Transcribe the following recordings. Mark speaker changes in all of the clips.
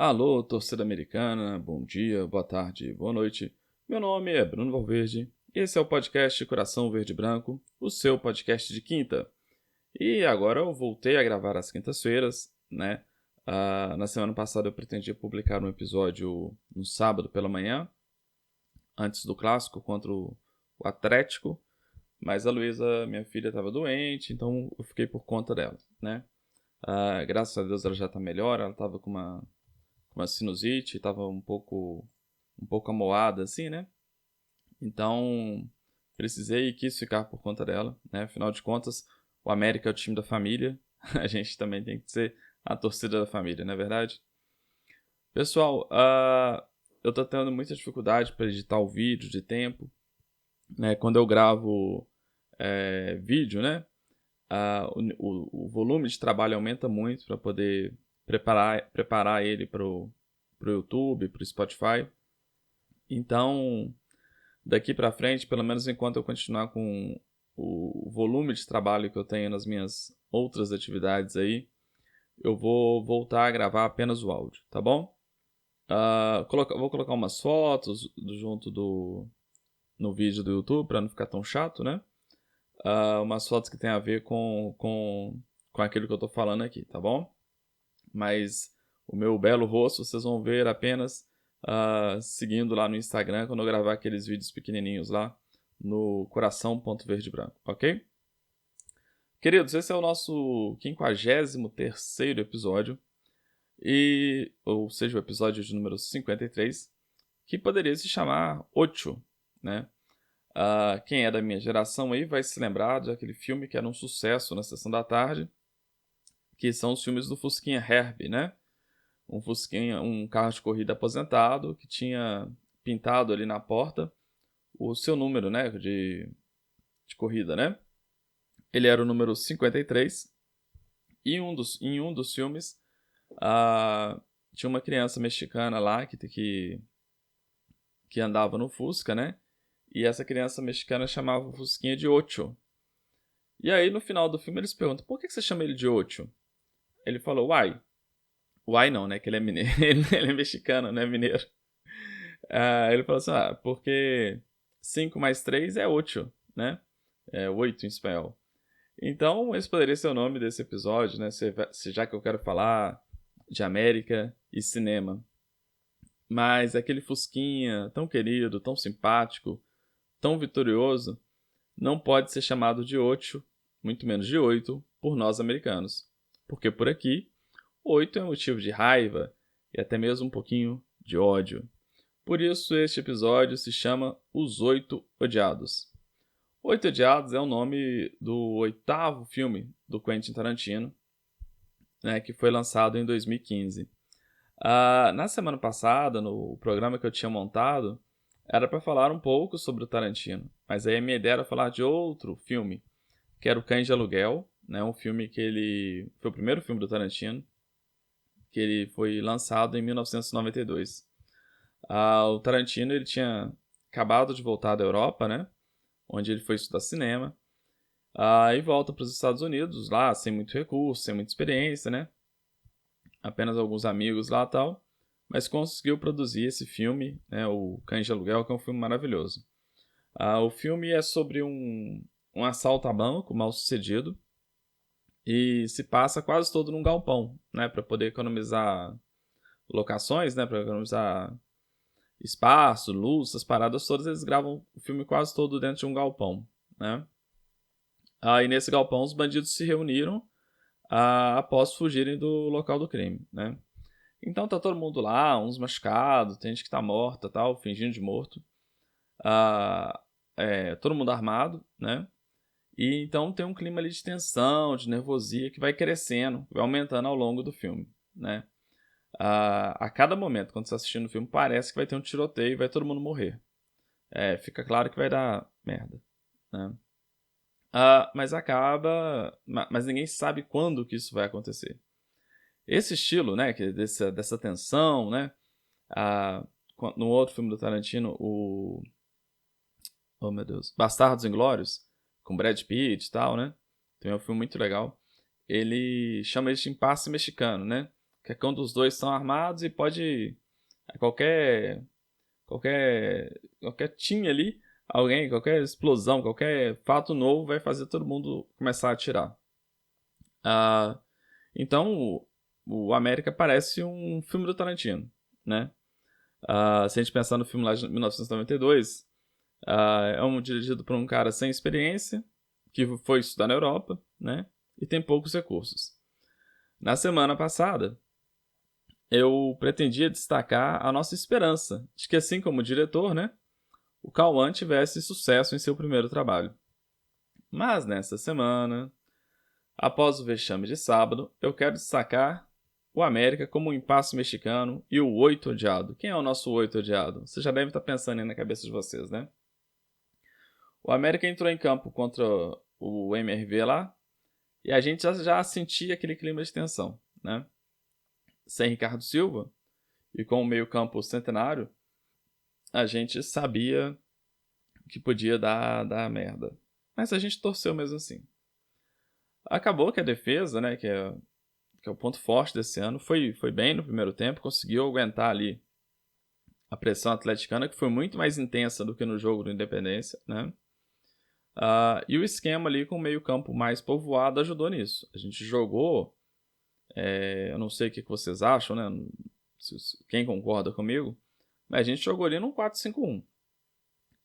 Speaker 1: Alô, torcida americana, bom dia, boa tarde, boa noite. Meu nome é Bruno Valverde e esse é o podcast Coração Verde e Branco, o seu podcast de quinta. E agora eu voltei a gravar às quintas-feiras, né? Na semana passada eu pretendia publicar um episódio no sábado pela manhã, antes do clássico contra o Atlético, mas a Luísa, minha filha, estava doente, então eu fiquei por conta dela, né? Graças a Deus ela já está melhor, ela estava com uma sinusite, estava um pouco amoada assim, né? Então, precisei e quis ficar por conta dela, né? Afinal de contas, o América é o time da família, a gente também tem que ser a torcida da família, não é verdade? Pessoal, eu tô tendo muita dificuldade para editar o vídeo de tempo, né? Quando eu gravo vídeo, né? O volume de trabalho aumenta muito para poder preparar ele para o YouTube, para o Spotify. Então, daqui para frente, pelo menos enquanto eu continuar com o volume de trabalho que eu tenho nas minhas outras atividades aí, eu vou voltar a gravar apenas o áudio, tá bom? Vou colocar umas fotos junto no vídeo do YouTube para não ficar tão chato, né? Umas fotos que tem a ver com aquilo que eu tô falando aqui, tá bom? Mas o meu belo rosto vocês vão ver apenas seguindo lá no Instagram quando eu gravar aqueles vídeos pequenininhos lá no coração.verdebranco, ok? Queridos, esse é o nosso 53º episódio, ou seja, o episódio de número 53, que poderia se chamar Ocho, né? Quem é da minha geração aí vai se lembrar daquele filme que era um sucesso na sessão da tarde, que são os filmes do Fusquinha Herbie, né? Um Fusquinha, um carro de corrida aposentado que tinha pintado ali na porta o seu número, né, de corrida, né? Ele era o número 53 e em um dos filmes tinha uma criança mexicana lá que andava no Fusca, né? E essa criança mexicana chamava o Fusquinha de Ocho. E aí no final do filme eles perguntam, por que você chama ele de Ocho? Ele falou, Uai não, né? Que ele é mineiro. Ele é mexicano, não é mineiro. Ele falou assim, porque 5 mais 3 é 8, né? É 8 em espanhol. Então, esse poderia ser o nome desse episódio, né? Já que eu quero falar de América e cinema. Mas aquele Fusquinha tão querido, tão simpático, tão vitorioso, não pode ser chamado de 8, muito menos de 8, por nós americanos. Porque por aqui, 8 é motivo de raiva e até mesmo um pouquinho de ódio. Por isso, este episódio se chama Os Oito Odiados. Oito Odiados é o nome do 8º filme do Quentin Tarantino, né, que foi lançado em 2015. Na semana passada, no programa que eu tinha montado, era para falar um pouco sobre o Tarantino, mas aí a minha ideia era falar de outro filme, que era o Cães de Aluguel, né, um filme que ele foi o primeiro filme do Tarantino, que ele foi lançado em 1992. O Tarantino ele tinha acabado de voltar da Europa, né? Onde ele foi estudar cinema. E volta para os Estados Unidos, lá sem muito recurso, sem muita experiência, né? Apenas alguns amigos lá e tal. Mas conseguiu produzir esse filme, né? O Cães de Aluguel, que é um filme maravilhoso. O filme é sobre um assalto a banco mal sucedido. E se passa quase todo num galpão, né? Para poder economizar locações, né? Para economizar espaço, luz, essas paradas todas, eles gravam o filme quase todo dentro de um galpão, né? E nesse galpão os bandidos se reuniram após fugirem do local do crime, né? Então tá todo mundo lá, uns machucados, tem gente que tá morta, tal, fingindo de morto. Todo mundo armado, né? E então tem um clima ali de tensão, de nervosia que vai crescendo, vai aumentando ao longo do filme, né? A cada momento, quando você está assistindo o filme, parece que vai ter um tiroteio e vai todo mundo morrer. Fica claro que vai dar merda, né? Mas acaba... Mas ninguém sabe quando que isso vai acontecer. Esse estilo, né, dessa tensão, né? No outro filme do Tarantino, oh meu Deus, Bastardos Inglórios, com Brad Pitt e tal, né? Tem um filme muito legal. Ele chama isso de impasse mexicano, né? que um dos dois estão armados e pode qualquer time ali, qualquer explosão, qualquer fato novo vai fazer todo mundo começar a atirar. Então, o América parece um filme do Tarantino, né? Se a gente pensar no filme lá de 1992, é dirigido por um cara sem experiência, que foi estudar na Europa, né? E tem poucos recursos. Na semana passada, eu pretendia destacar a nossa esperança de que, assim como o diretor, né, o Cauã tivesse sucesso em seu primeiro trabalho. Mas nessa semana, após o vexame de sábado, eu quero destacar o América como um impasse mexicano e o 8 odiado. Quem é o nosso 8 odiado? Você já deve estar pensando aí na cabeça de vocês, né? O América entrou em campo contra o MRV lá e a gente já sentia aquele clima de tensão, né? Sem Ricardo Silva e com o meio-campo centenário, a gente sabia que podia dar merda. Mas a gente torceu mesmo assim. Acabou que a defesa, né, que é o ponto forte desse ano, foi bem no primeiro tempo, conseguiu aguentar ali a pressão atleticana, que foi muito mais intensa do que no jogo do Independência, né? E o esquema ali com o meio-campo mais povoado ajudou nisso. A gente jogou, eu não sei o que vocês acham, né? Quem concorda comigo, mas a gente jogou ali num 4-5-1,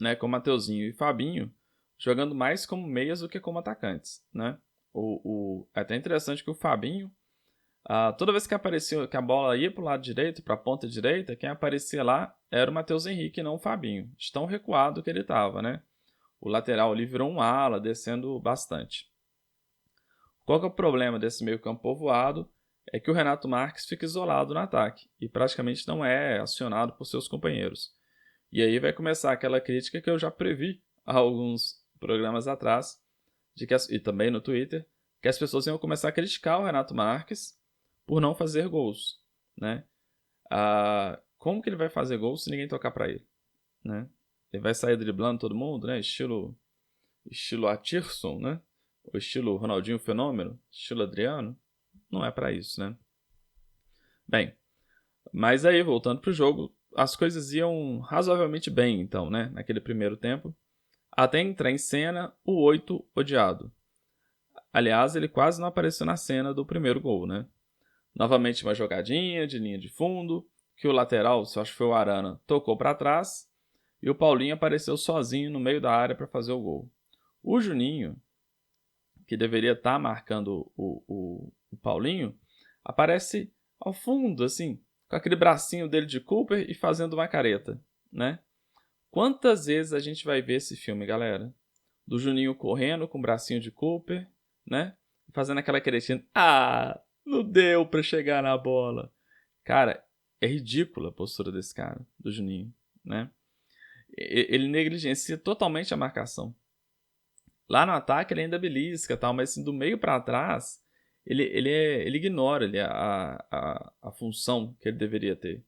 Speaker 1: né? Com Mateuzinho e Fabinho jogando mais como meias do que como atacantes, né? É até interessante que o Fabinho, toda vez que aparecia, que a bola ia para o lado direito, para a ponta direita, quem aparecia lá era o Matheus Henrique e não o Fabinho. De tão recuado que ele estava, né? O lateral ali virou um ala, descendo bastante. Qual que é o problema desse meio campo povoado? É que o Renato Marques fica isolado no ataque e praticamente não é acionado por seus companheiros. E aí vai começar aquela crítica que eu já previ há alguns programas atrás, e também no Twitter, que as pessoas iam começar a criticar o Renato Marques por não fazer gols, né? Como que ele vai fazer gols se ninguém tocar para ele, né? Ele vai sair driblando todo mundo, né? Estilo Atirson, né? Ou estilo Ronaldinho Fenômeno, estilo Adriano. Não é para isso, né? Bem, mas aí, voltando pro jogo, as coisas iam razoavelmente bem, então, né? Naquele primeiro tempo. Até entrar em cena o 8 odiado. Aliás, ele quase não apareceu na cena do primeiro gol, né? Novamente uma jogadinha de linha de fundo, que o lateral, se eu acho que foi o Arana, tocou para trás, e o Paulinho apareceu sozinho no meio da área para fazer o gol. O Juninho, que deveria estar marcando o Paulinho, aparece ao fundo, assim, com aquele bracinho dele de Cooper e fazendo uma careta, né? Quantas vezes a gente vai ver esse filme, galera? Do Juninho correndo com o bracinho de Cooper, né? Fazendo aquela caretinha. Não deu pra chegar na bola. Cara, é ridícula a postura desse cara, do Juninho, né? Ele negligencia totalmente a marcação. Lá no ataque ele ainda belisca, tal, mas assim, do meio para trás ele ignora a função que ele deveria ter.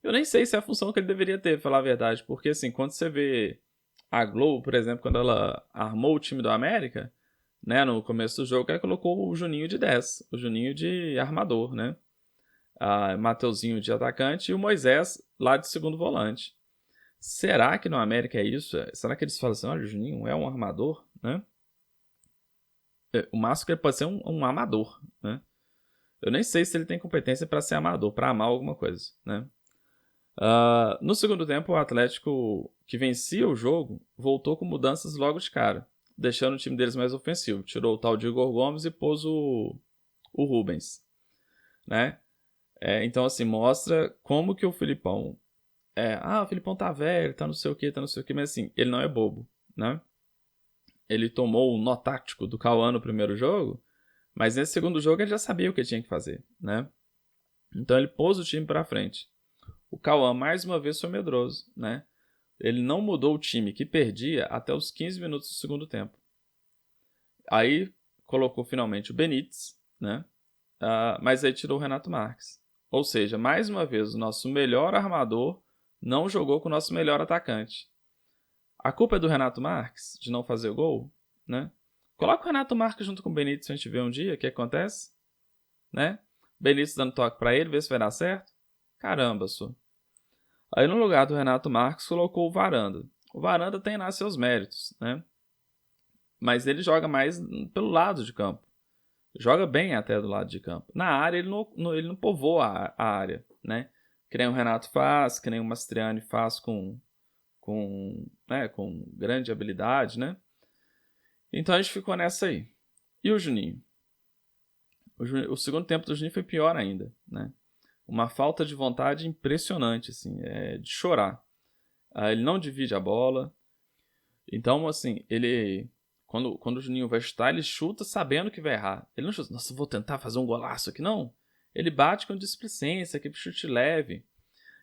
Speaker 1: Eu nem sei se é a função que ele deveria ter, pra falar a verdade, porque assim, quando você vê a Globo, por exemplo, quando ela armou o time do América, né, no começo do jogo, ela colocou o Juninho de 10, o Juninho de armador, né? Mateuzinho de atacante e o Moisés lá de segundo volante. Será que no América é isso? Será que eles falam assim, olha, o Juninho é um armador, né? O máximo que ele pode ser um amador, né? Eu nem sei se ele tem competência para ser amador, para amar alguma coisa, né? No segundo tempo, o Atlético, que vencia o jogo, voltou com mudanças logo de cara, deixando o time deles mais ofensivo. Tirou o tal de Igor Gomes e pôs o Rubens, né? Então, assim, mostra como que o Filipão... o Filipão tá velho, tá não sei o que, mas assim, ele não é bobo, né? Ele tomou o nó tático do Cauã no primeiro jogo, mas nesse segundo jogo ele já sabia o que tinha que fazer, né? Então ele pôs o time pra frente. O Cauã, mais uma vez, foi medroso, né? Ele não mudou o time que perdia até os 15 minutos do segundo tempo. Aí colocou finalmente o Benítez, né? Mas aí tirou o Renato Marques. Ou seja, mais uma vez, o nosso melhor armador não jogou com o nosso melhor atacante. A culpa é do Renato Marques, de não fazer o gol, né? Coloca o Renato Marques junto com o Benítez pra gente ver um dia o que acontece, né? Benítez dando toque pra ele, ver se vai dar certo. Caramba, só. Aí no lugar do Renato Marques colocou o Varanda. O Varanda tem lá seus méritos, né? Mas ele joga mais pelo lado de campo. Joga bem até do lado de campo. Na área ele não povoa a área, né? Que nem o Renato faz, que nem o Mastriani faz com grande habilidade, né? Então a gente ficou nessa aí. E o Juninho? O segundo tempo do Juninho foi pior ainda, né? Uma falta de vontade impressionante, assim, de chorar. Ele não divide a bola. Então, assim, ele... Quando o Juninho vai chutar, ele chuta sabendo que vai errar. Ele não chuta, nossa, vou tentar fazer um golaço aqui, não. Ele bate com displicência, aquele chute leve.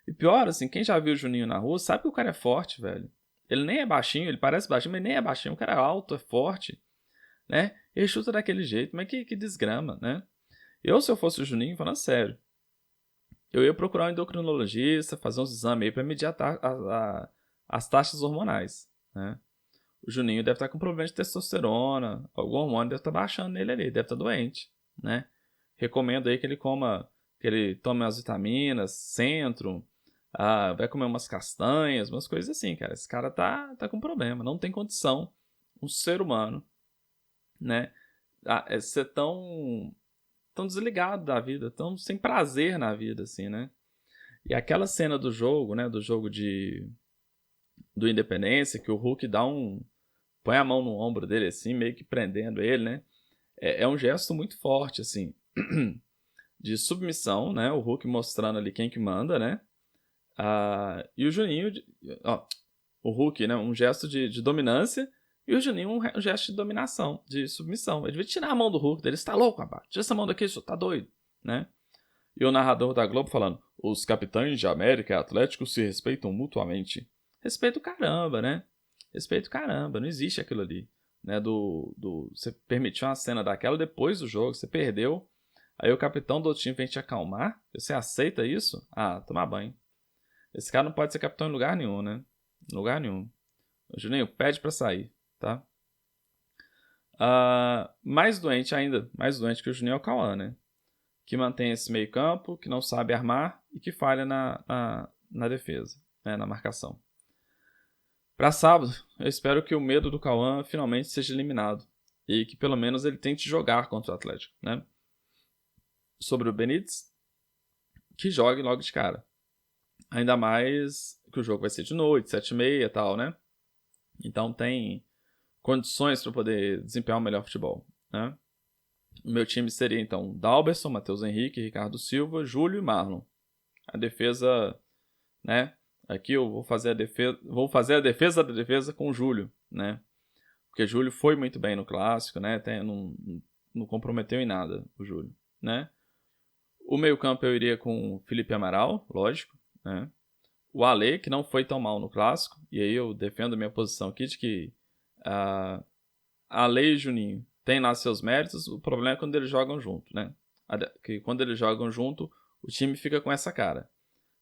Speaker 1: E pior, assim, quem já viu o Juninho na rua sabe que o cara é forte, velho. Ele nem é baixinho, ele parece baixinho, mas nem é baixinho. O cara é alto, é forte, né? Ele chuta daquele jeito, mas que desgrama, né? Se eu fosse o Juninho, falando sério, eu ia procurar um endocrinologista, fazer uns exames aí pra medir as taxas hormonais, né? O Juninho deve estar com problema de testosterona, algum hormônio deve estar baixando nele ali, deve estar doente, né? Recomendo aí que ele tome umas vitaminas, Centrum, vai comer umas castanhas, umas coisas assim, cara. Esse cara tá com problema, não tem condição, um ser humano, né? Ser tão desligado da vida, tão sem prazer na vida, assim, né? E aquela cena do jogo, né? Do jogo do Independência, que o Hulk põe a mão no ombro dele, assim, meio que prendendo ele, né? É um gesto muito forte, assim, de submissão, né? O Hulk mostrando ali quem que manda, né? E o Juninho, o Hulk, né? Um gesto de dominância, e o Juninho um gesto de dominação, de submissão. Ele devia tirar a mão do Hulk dele. Você tá louco, rapaz? Tira essa mão daqui, você tá doido, né? E o narrador da Globo falando, os capitães de América e Atlético se respeitam mutuamente. Respeito o caramba, né? Respeito o caramba, não existe aquilo ali, né? Você permitiu uma cena daquela depois do jogo, você perdeu, aí o capitão do outro time vem te acalmar, você aceita isso? Tomar banho. Esse cara não pode ser capitão em lugar nenhum, né? Em lugar nenhum. O Juninho, pede pra sair, tá? Mais doente que o Juninho é o Cauã, né? Que mantém esse meio campo, que não sabe armar e que falha na defesa, né? Na marcação. Para sábado, eu espero que o medo do Cauã finalmente seja eliminado e que pelo menos ele tente jogar contra o Atlético, né? Sobre o Benítez, que jogue logo de cara. Ainda mais que o jogo vai ser de noite, 7h30 e tal, né? Então tem condições para poder desempenhar um melhor futebol, né? O meu time seria então Dalberson, Matheus Henrique, Ricardo Silva, Júlio e Marlon. A defesa, né? Aqui eu vou fazer a defesa da defesa com o Júlio, né? Porque Júlio foi muito bem no clássico, né? Não comprometeu em nada o Júlio, né? O meio-campo eu iria com Felipe Amaral, lógico, né? O Ale, que não foi tão mal no clássico, e aí eu defendo a minha posição aqui de que Ale e Juninho têm lá seus méritos, o problema é quando eles jogam junto, né? Que quando eles jogam junto, o time fica com essa cara,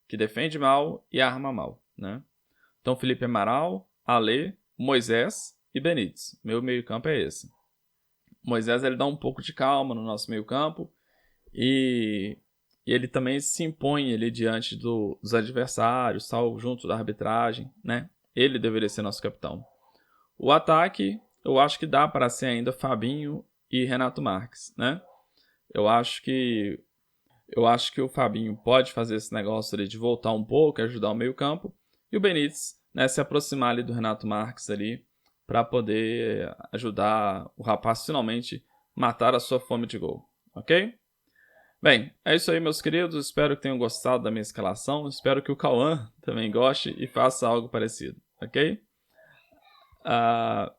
Speaker 1: que defende mal e arma mal, né? Então Felipe Amaral, Ale, Moisés e Benítez. Meu meio-campo é esse. Moisés ele dá um pouco de calma no nosso meio-campo e ele também se impõe ali diante dos adversários, tal, junto da arbitragem, né? Ele deveria ser nosso capitão. O ataque, eu acho que dá para ser ainda Fabinho e Renato Marques, né? Eu acho que o Fabinho pode fazer esse negócio ali de voltar um pouco, ajudar o meio-campo, e o Benítez, né, se aproximar ali do Renato Marques ali para poder ajudar o rapaz finalmente matar a sua fome de gol, ok? Bem, é isso aí, meus queridos. Espero que tenham gostado da minha escalação. Espero que o Cauã também goste e faça algo parecido, ok?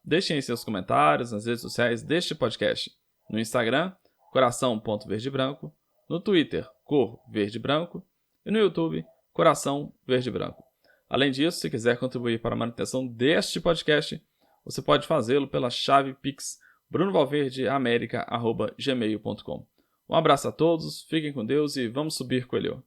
Speaker 1: Deixem aí seus comentários nas redes sociais deste podcast. No Instagram, coração.verdebranco. No Twitter, cor verde branco. E no YouTube, coração verde branco. Além disso, se quiser contribuir para a manutenção deste podcast, você pode fazê-lo pela chave Pix brunovalverdeamerica@gmail.com. Um abraço a todos, fiquem com Deus e vamos subir, coelho!